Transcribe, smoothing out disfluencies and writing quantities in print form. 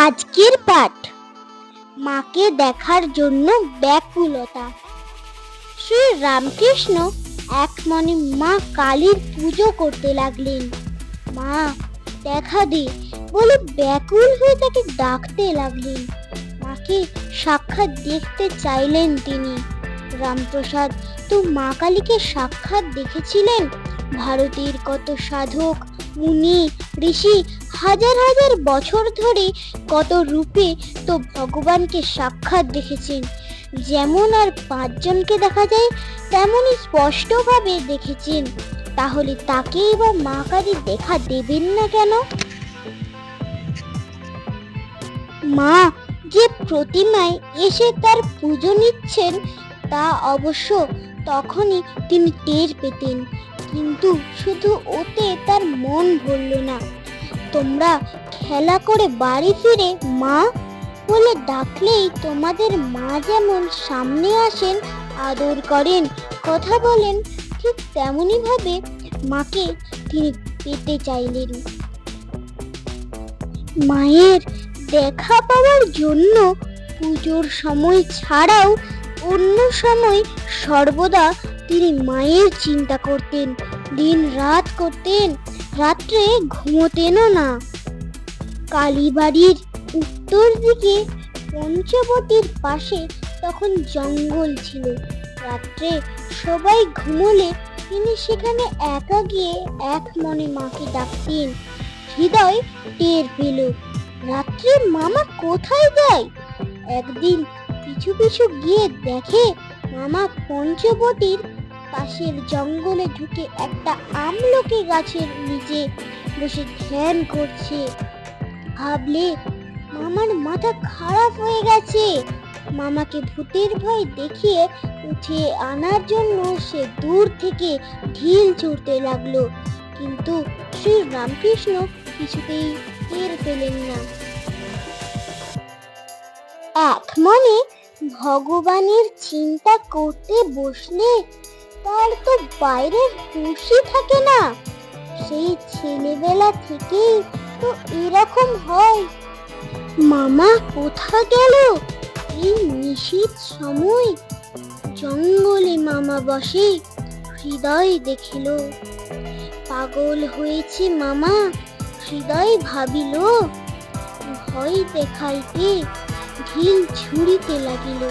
আজকের পাঠ মাকে দেখার জন্য ব্যাকুলতা। শ্রী রামকৃষ্ণ এক মনে মা কালীর পুজো করতে লাগলেন। মা দেখা দে বলে ব্যাকুল হয়ে তাকে ডাকতে লাগলেন। মাকে সাক্ষাৎ দেখতে চাইলেন তিনি। রামপ্রসাদ তো মা কালীকে সাক্ষাৎ দেখেছিলেন। ভারতের কত সাধক মুনি ঋষি হাজার হাজার বছর ধরে কত রূপে তো ভগবানকে সাক্ষাৎ দেখেছেন। যেমন আর 5 জনকে দেখা যায় তেমনই স্পষ্টভাবে দেখেছেন। তাহলে তাকেই বা মা কালী দেখা দেবেন না কেন? মা যে প্রতিমায় এসে তার পুজো নিচ্ছেন তা অবশ্য তখনই তিনি টের পেতেন, কিন্তু শুধু ওতে তার মন ভরল না। তোমরা খেলা করে বাড়ি ফিরে মা বলে ডাকলেই তোমাদের মা যেমন সামনে আসেন, আদর করেন, কথা বলেন, ঠিক তেমনি ভাবে মাকে তিনি পেতে চাইলেন। মায়ের দেখা পাওয়ার জন্য পুজোর সময় ছাড়াও অন্য সময় সর্বদা তিনি মায়ের চিন্তা করতেন, দিন রাত করতেন, রাত্রে ঘুমোতেনও না। কালীবাড়ির উত্তর দিকে পঞ্চবটির পাশে তখন জঙ্গল ছিল। রাত্রে সবাই ঘুমোলে তিনি সেখানে একা গিয়ে এক মনে মাকে ডাকতেন। হৃদয় টের পেল রাত্রে মামা কোথায় যায়। একদিন পিছু পিছু গিয়ে দেখে মামা পঞ্চবটির পাশের জঙ্গলে ঢুকে একটা আমলকি গাছের নিচে বসে ধ্যান করছে। ভাবলে মামার মাথা খারাপ হয়ে গেছে। মামাকে ভূতের ভয় দেখিয়ে উঠে আনার জন্য সে দূর থেকে ঢিল ছুঁড়তে লাগলো, কিন্তু শ্রী রামকৃষ্ণ কিছুতেই টের পেলেন না। এক মনে ভগবানের চিন্তা করতে বসলে তার তো বাইরের হুঁশই থাকে না। সেই ছেলেবেলা থেকেই তো এরকম হয়। মামা কোথা গেল এই নিশীথ সময়? জঙ্গলে মামা বসে। হৃদয় দেখিল পাগল হয়েছে মামা। হৃদয় ভাবিল ভয় দেখাইতে ঢিল ছুঁড়িতে লাগিল।